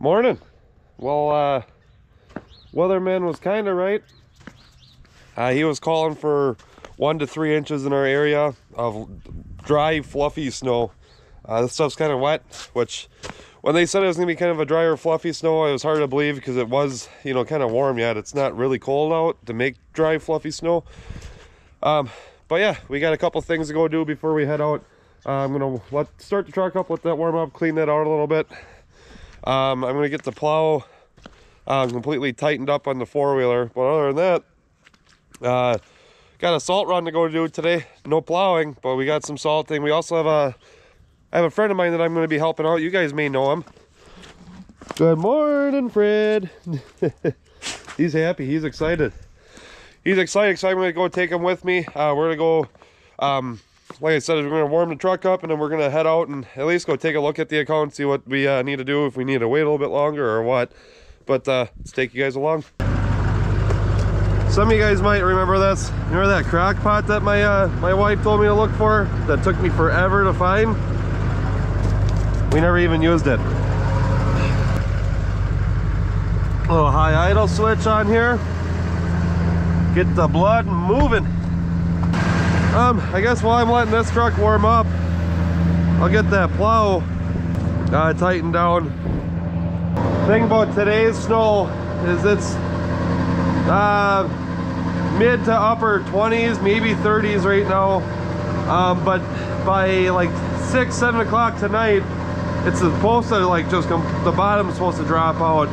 Morning. Well, weatherman was kind of right. He was calling for 1 to 3 inches in our area of dry, fluffy snow. This stuff's kind of wet, which when they said it was going to be kind of a drier, fluffy snow, it was hard to believe because it was, kind of warm yet. It's not really cold out to make dry, fluffy snow. But yeah, we got a couple things to go do before we head out. I'm going to start the truck up, let that warm up, clean that out a little bit. I'm going to get the plow completely tightened up on the four-wheeler. But other than that, got a salt run to go do today. No plowing, but we got some salting. We also have I have a friend of mine that I'm going to be helping out. You guys may know him. Good morning, Fred. He's happy. He's excited. He's excited, so I'm going to go take him with me. We're going to go, like I said, we're going to warm the truck up, and then we're going to head out and at least go take a look at the account, see what we need to do, if we need to wait a little bit longer or what. But let's take you guys along. Some of you guys might remember this. Remember that crock pot that my wife told me to look for? That took me forever to find? We never even used it. Little high idle switch on here. Get the blood moving. I guess while I'm letting this truck warm up, I'll get that plow tightened down. Thing about today's snow is it's mid to upper 20s, maybe 30s right now. But by like 6, 7 o'clock tonight, it's supposed to like just come, the bottom's supposed to drop out.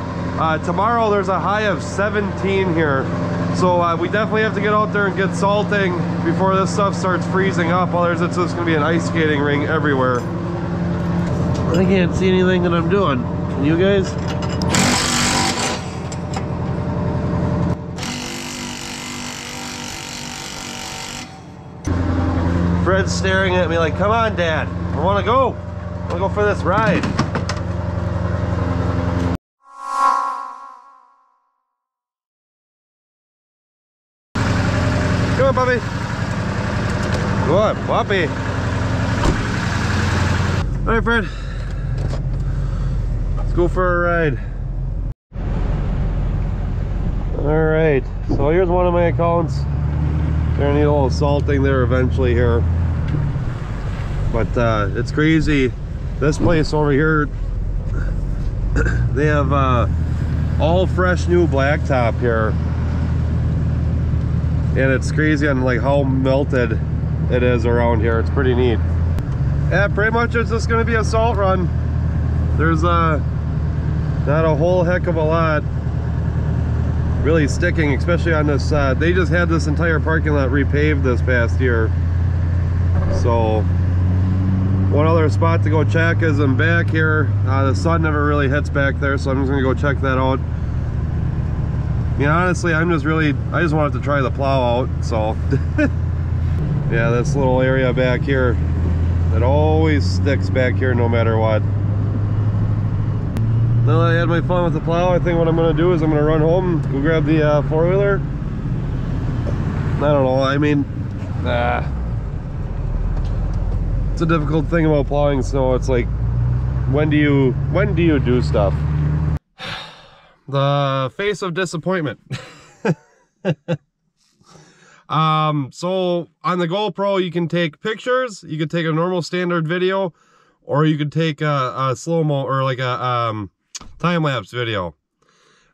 Tomorrow there's a high of 17 here. So we definitely have to get out there and get salting before this stuff starts freezing up. Otherwise it's just gonna be an ice skating ring everywhere. I can't see anything that I'm doing. Can you guys? Fred's staring at me like, come on, Dad. I wanna go. I wanna go for this ride. Come on, puppy. Go on, puppy. All right, Fred. Let's go for a ride. All right, so here's one of my accounts. They're gonna need a little salting there eventually here. But it's crazy. This place over here, they have all fresh new blacktop here. And it's crazy on like how melted it is around here. It's pretty neat. Yeah, pretty much it's just gonna be a salt run. There's not a whole heck of a lot really sticking, especially on this. They just had this entire parking lot repaved this past year. So one other spot to go check is in back here. The sun never really hits back there, so I'm just gonna go check that out. Honestly, I just wanted to try the plow out, so. Yeah, this little area back here, it always sticks back here no matter what. Now that I had my fun with the plow, I think what I'm gonna do is I'm gonna run home, go grab the four-wheeler. I don't know, I mean, it's a difficult thing about plowing snow. It's like, when do you do stuff? The face of disappointment. So on the GoPro you can take pictures, you could take a normal standard video, or you could take a slow-mo or like a time-lapse video.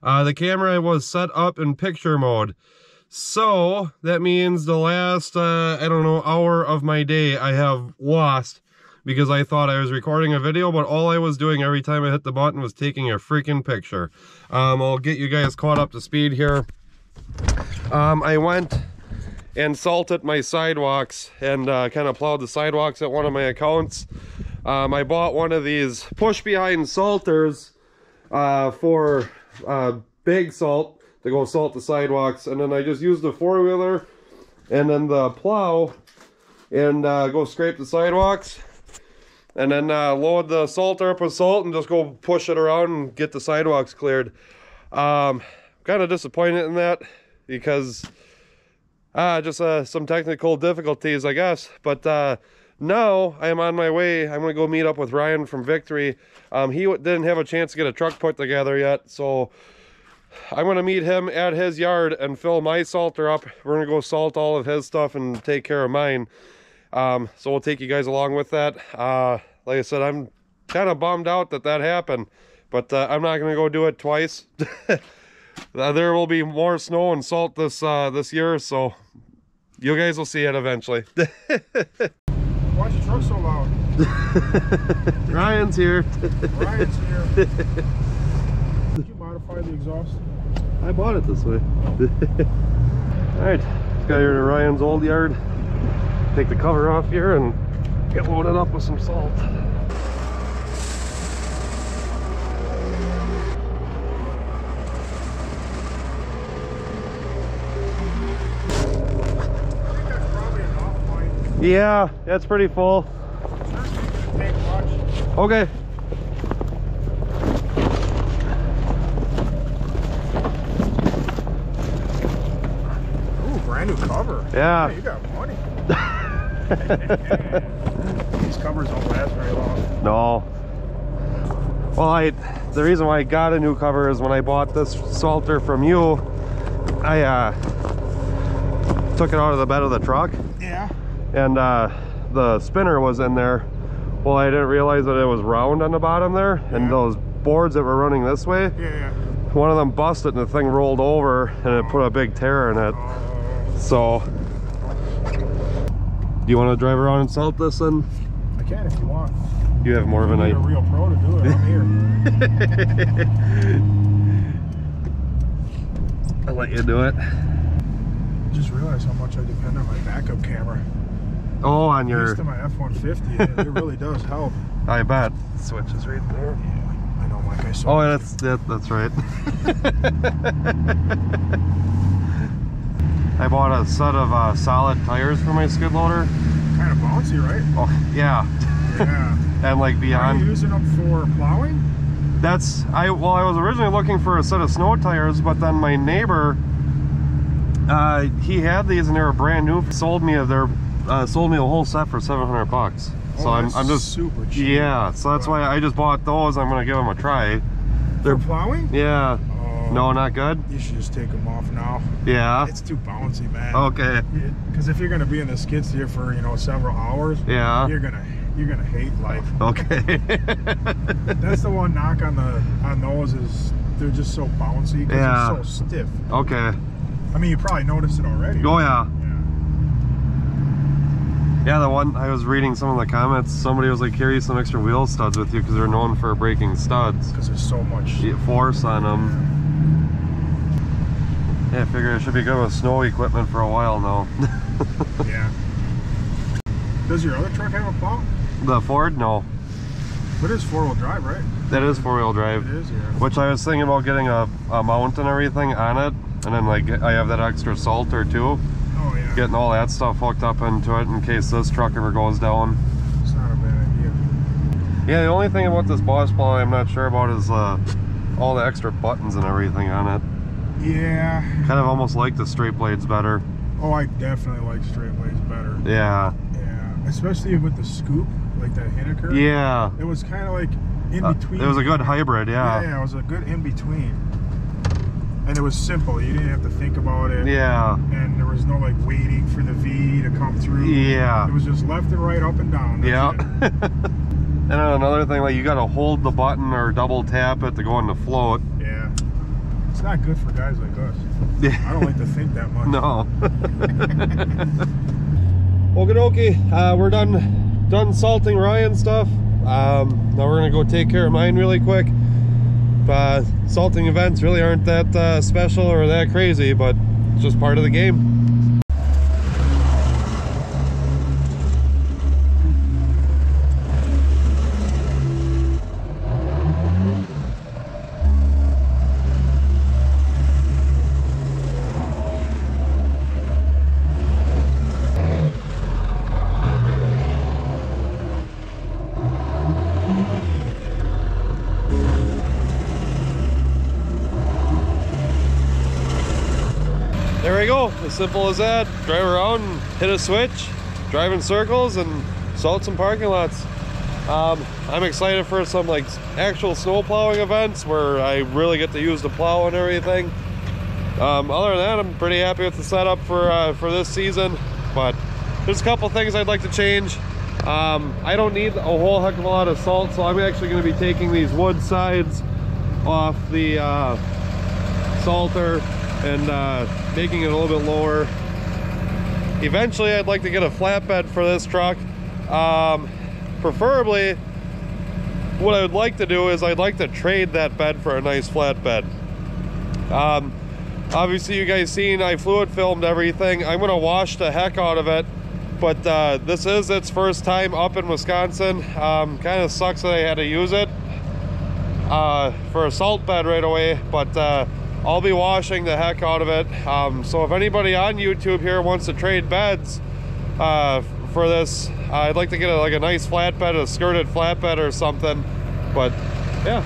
The camera was set up in picture mode, so that means the last I don't know, hour of my day I have lost because I thought I was recording a video, but all I was doing every time I hit the button was taking a freaking picture. I'll get you guys caught up to speed here. I went and salted my sidewalks and kind of plowed the sidewalks at one of my accounts. I bought one of these push behind salters for big salt to go salt the sidewalks, and then I just used the four-wheeler and then the plow and go scrape the sidewalks, and then load the salter up with salt and just go push it around and get the sidewalks cleared. Kind of disappointed in that because just some technical difficulties, I guess, but now I am on my way. I'm gonna go meet up with Ryan from Victory. He didn't have a chance to get a truck put together yet, so I'm gonna meet him at his yard and fill my salter up. We're gonna go salt all of his stuff and take care of mine. So we'll take you guys along with that. Like I said, I'm kind of bummed out that happened, but I'm not gonna go do it twice. There will be more snow and salt this year, so you guys will see it eventually. Why's your truck so loud? Ryan's here. Ryan's here. Did you modify the exhaust? I bought it this way. Alright, just got here to Ryan's old yard. Take the cover off here and get loaded up with some salt. Yeah, that's pretty full. Okay. Ooh, brand new cover. Yeah. Hey, you got money. These covers don't last very long. No. Well, the reason why I got a new cover is when I bought this salter from you, I took it out of the bed of the truck. Yeah. And the spinner was in there. Well, I didn't realize that it was round on the bottom there, and those boards that were running this way, one of them busted and the thing rolled over and it put a big tear in it. So do you want to drive around and salt this then? I can if you want. You have more of an idea. You're a real pro to do it. I'm here. I'll let you do it. I just realized how much I depend on my backup camera. Oh, on your... Used to my F-150, and it really does help. I bet. Switch is right there. Yeah, I know, Mike. I saw. Oh, that's right. I bought a set of solid tires for my skid loader. Kind of bouncy, right? Oh, yeah. Yeah. And like beyond. Are you using them for plowing? I was originally looking for a set of snow tires, but then my neighbor, he had these and they were brand new. Sold me a whole set for $700. So I'm just super cheap. Yeah, so that's why I just bought those. I'm gonna give them a try. They're plowing? Yeah. Oh, no, not good. You should just take them off now. Yeah. It's too bouncy, man. Okay. Because if you're gonna be in the skid steer for several hours, yeah, you're gonna hate life. Okay. That's the one knock on those is they're just so bouncy. Yeah. They're so stiff. Okay. I mean, you probably noticed it already. Oh yeah. Yeah, the one I was reading some of the comments, somebody was like, carry some extra wheel studs with you because they're known for breaking studs. Because there's so much force on them. Yeah, I figure it should be good with snow equipment for a while now. Yeah. Does your other truck have a plow? The Ford? No. But it's four-wheel drive, right? That is four-wheel drive. It is, yeah. Which I was thinking about getting a mount and everything on it. And then like I have that extra salter too. Oh yeah. Getting all that stuff hooked up into it in case this truck ever goes down. It's not a bad idea. Yeah, the only thing about this Boss plow I'm not sure about is all the extra buttons and everything on it. Yeah. Kind of almost like the straight blades better. Oh, I definitely like straight blades better. Yeah. Yeah. Especially with the scoop, like that Hinnaker. Yeah. It was kind of like in between. It was a good hybrid, yeah. Yeah, it was a good in between. And it was simple. You didn't have to think about it. Yeah. And there was no like waiting for the V to come through. Yeah. It was just left and right, up and down. That's yeah. it. And then another thing, like you got to hold the button or double tap it to go into float. Yeah. It's not good for guys like us. Yeah. I don't like to think that much. No. Okie dokie. We're done salting Ryan stuff. Now we're gonna go take care of mine really quick. Salting events really aren't that special or that crazy, but it's just part of the game. There we go, as simple as that. Drive around and hit a switch, drive in circles, and salt some parking lots. I'm excited for some like actual snow plowing events where I really get to use the plow and everything. Other than that, I'm pretty happy with the setup for this season, but there's a couple things I'd like to change. I don't need a whole heck of a lot of salt, so I'm actually going to be taking these wood sides off the salter and making it a little bit lower. Eventually I'd like to get a flatbed for this truck. Preferably what I would like to do is I'd like to trade that bed for a nice flatbed. Obviously you guys seen I fluid filmed everything. I'm gonna wash the heck out of it, but this is its first time up in Wisconsin. Kind of sucks that I had to use it for a salt bed right away, but I'll be washing the heck out of it. So if anybody on YouTube here wants to trade beds for this, I'd like to get like a nice flatbed, a skirted flatbed or something. But yeah,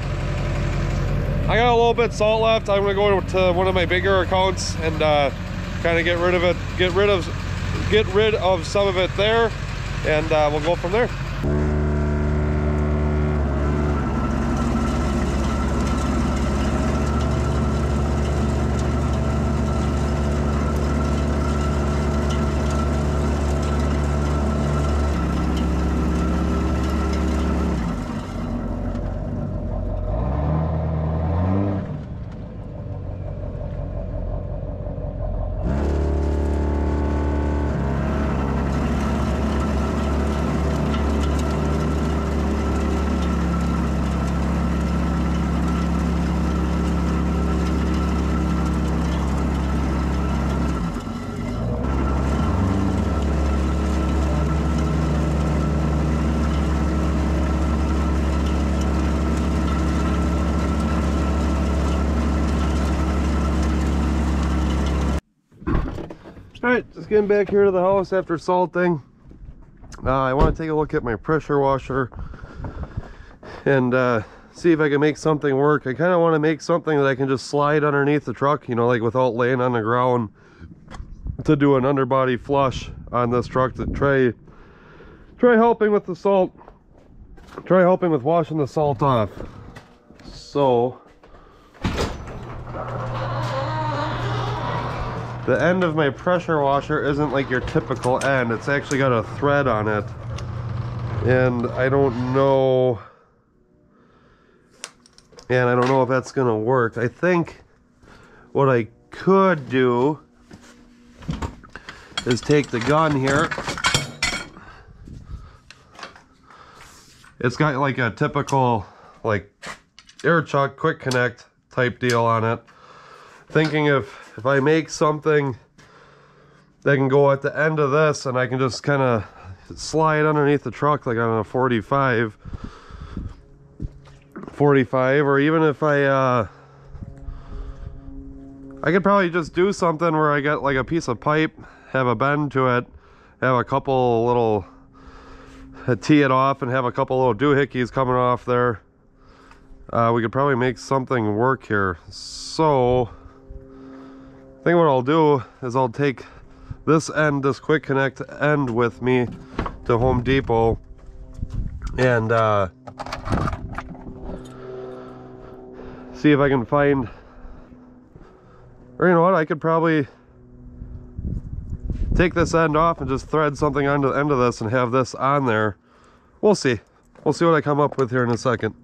I got a little bit salt left. I'm gonna go to one of my bigger accounts and kind of get rid of it, get rid of some of it there, and we'll go from there. Alright, just getting back here to the house after salting. I want to take a look at my pressure washer and see if I can make something work. I kind of want to make something that I can just slide underneath the truck, you know, like without laying on the ground, to do an underbody flush on this truck to try helping with the salt, try helping with washing the salt off. So the end of my pressure washer isn't like your typical end. It's actually got a thread on it. And I don't know if that's gonna work. I think what I could do is take the gun here. It's got like a typical like air chuck quick connect type deal on it. Thinking if I make something that can go at the end of this and I can just kind of slide underneath the truck like on a 45, or even if I could probably just do something where I get like a piece of pipe, have a bend to it, have a couple little, tee it off and have a couple little doohickeys coming off there. We could probably make something work here. So I think what I'll do is I'll take this end, this quick connect end with me to Home Depot and see if I can find, or you know what, I could probably take this end off and just thread something onto the end of this and have this on there. We'll see what I come up with here in a second.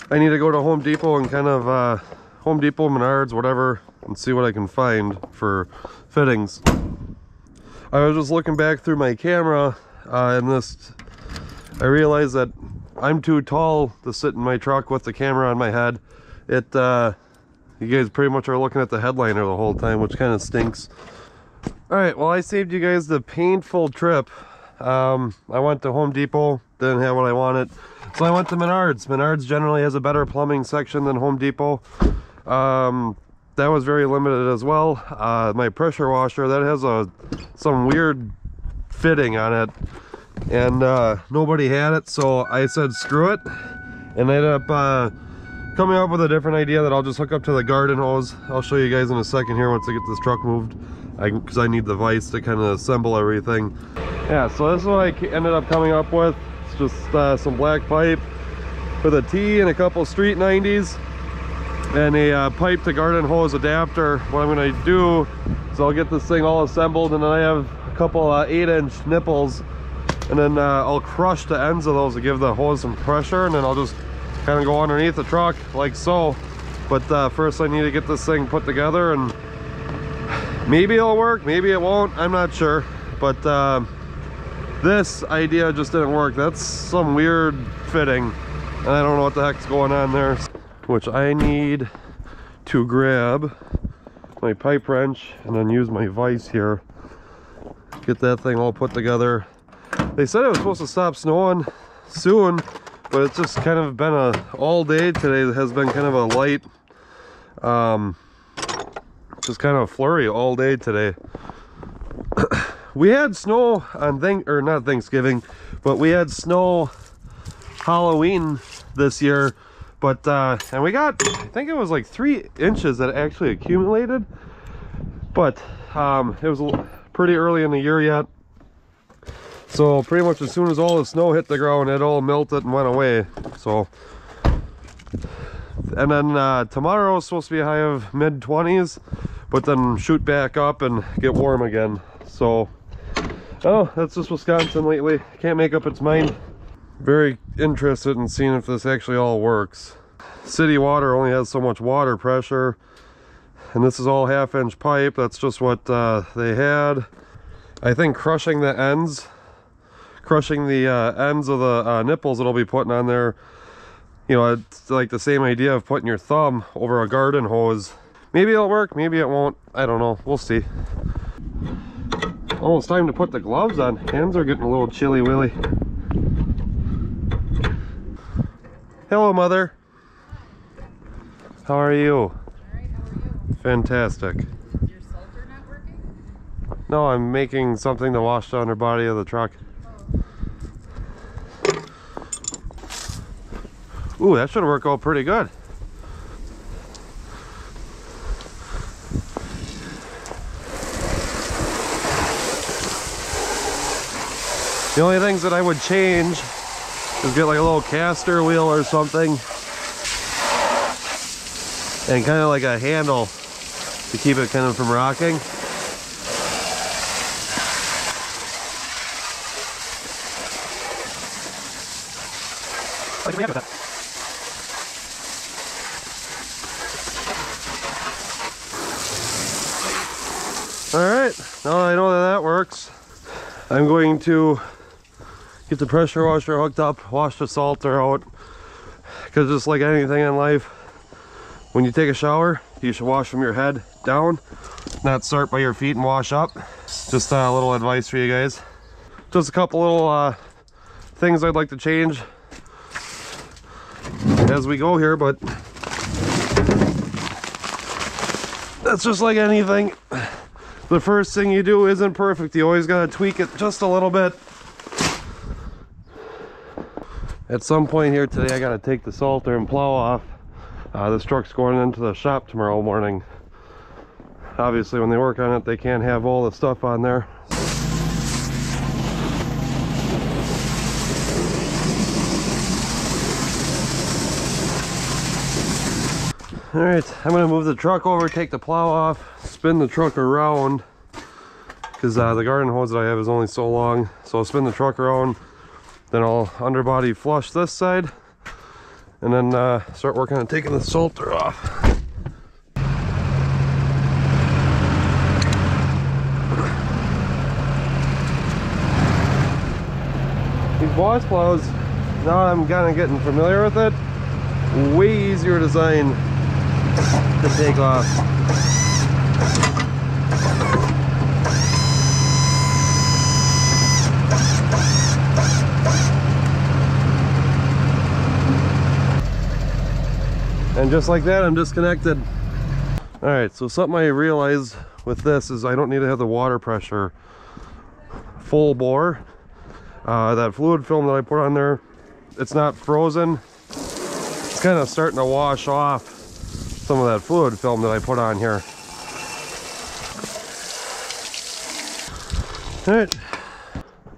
I need to go to Home Depot and kind of Home Depot, Menards, whatever, and see what I can find for fittings. I was just looking back through my camera and I realized that I'm too tall to sit in my truck with the camera on my head. You guys pretty much are looking at the headliner the whole time, which kind of stinks. Alright, well I saved you guys the painful trip. I went to Home Depot, didn't have what I wanted, so I went to Menards. Menards generally has a better plumbing section than Home Depot. That was very limited as well. My pressure washer, that has some weird fitting on it, and nobody had it, so I said screw it, and I ended up coming up with a different idea that I'll just hook up to the garden hose. I'll show you guys in a second here once I get this truck moved, because I need the vise to kind of assemble everything. Yeah, so this is what I ended up coming up with. It's just some black pipe with a T and a couple street 90s and a pipe to garden hose adapter. What I'm going to do is I'll get this thing all assembled, and then I have a couple 8-inch nipples, and then I'll crush the ends of those to give the hose some pressure, and then I'll just kind of go underneath the truck like so. But first I need to get this thing put together, and maybe it'll work, maybe it won't, I'm not sure. But this idea just didn't work. That's some weird fitting, and I don't know what the heck's going on there. Which I need to grab my pipe wrench and then use my vise here, get that thing all put together. They said it was supposed to stop snowing soon, but it's just kind of been all day today. It has been kind of a light just kind of flurry all day today. We had snow on not Thanksgiving, but we had snow Halloween this year. But and we got, I think it was like 3 inches that actually accumulated, but it was pretty early in the year yet, so pretty much as soon as all the snow hit the ground, it all melted and went away. So, and then tomorrow is supposed to be a high of mid-20s, but then shoot back up and get warm again. So oh, that's just Wisconsin lately, can't make up its mind. Very interested in seeing if this actually all works. City water only has so much water pressure, and this is all 1/2-inch pipe. That's just what they had. I think crushing the ends of the nipples that I'll be putting on there, you know, it's like the same idea of putting your thumb over a garden hose. Maybe it'll work, maybe it won't, I don't know, we'll see. Almost time to put the gloves on. Hands are getting a little chilly willy. Hello, Mother. How are you? All right, how are you? Fantastic. Is your salter not working? No, I'm making something to wash the underbody of the truck. Oh. Ooh, that should work out pretty good. The only things that I would change is get like a little caster wheel or something, and kind of like a handle to keep it kind of from rocking. Alright, now I know that works. I'm going to get the pressure washer hooked up, wash the salter out, because just like anything in life, when you take a shower, you should wash from your head down, not start by your feet and wash up. Just a little advice for you guys. Just a couple little things I'd like to change as we go here, but that's just like anything. The first thing you do isn't perfect. You always gotta tweak it just a little bit. At some point here today, I gotta take the salter and plow off. This truck's going into the shop tomorrow morning. Obviously, when they work on it, they can't have all the stuff on there. All right, I'm gonna move the truck over, take the plow off, spin the truck around, because the garden hose that I have is only so long. So I'll spin the truck around, then I'll underbody flush this side, and then start working on taking the salter off. These boss plows, now I'm kind of getting familiar with it, way easier design to take off. And just like that, I'm disconnected. All right, so something I realized with this is I don't need to have the water pressure full bore. That fluid film that I put on there, it's not frozen. It's kind of starting to wash off some of that fluid film that I put on here. All right,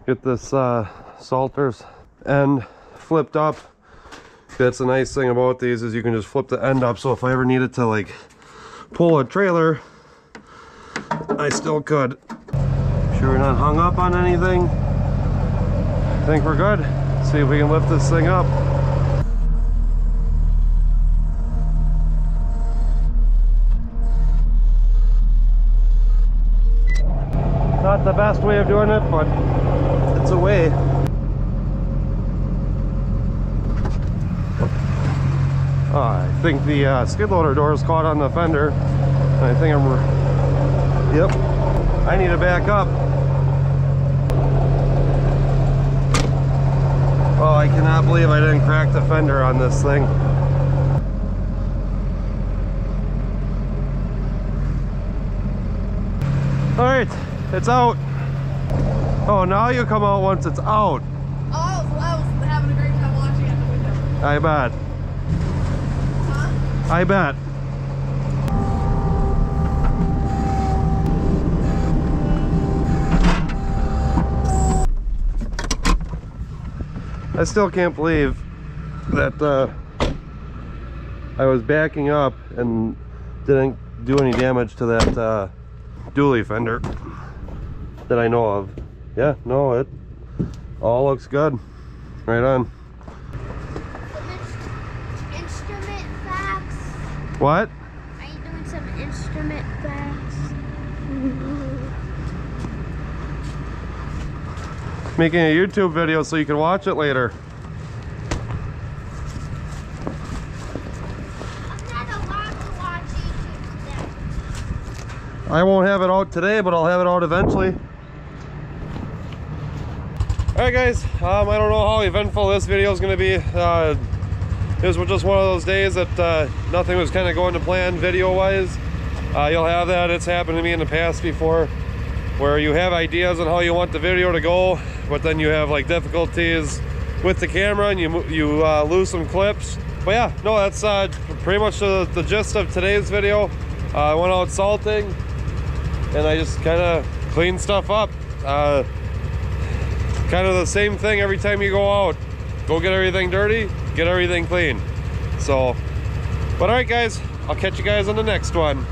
Get this Salters end flipped up. That's the nice thing about these is you can just flip the end up, so if I ever needed to like pull a trailer, I still could. Sure we're not hung up on anything. I think we're good. See if we can lift this thing up. Not the best way of doing it, but it's a way. I think the skid loader door is caught on the fender. I think yep, I need to back up. Oh, I cannot believe I didn't crack the fender on this thing. All right, it's out. Oh, now you come out once it's out. Oh, I was having a great time watching it in the window. I bet. Huh? I bet. I still can't believe that I was backing up and didn't do any damage to that dually fender that I know of. Yeah, no, it all looks good. Right on. Some instrument facts. What? Are you doing some instrument facts? Making a YouTube video so you can watch it later. I'm not allowed to watch YouTube today. I won't have it out today, but I'll have it out eventually. Alright guys, I don't know how eventful this video is going to be. This was just one of those days that nothing was kind of going to plan video wise. You'll have that. It's happened to me in the past before, where you have ideas on how you want the video to go, but then you have like difficulties with the camera and you lose some clips. But yeah, no, that's pretty much the gist of today's video. I went out salting and I just kind of cleaned stuff up. Kind of the same thing every time you go out. Go get everything dirty, get everything clean. So, but all right guys, I'll catch you guys on the next one.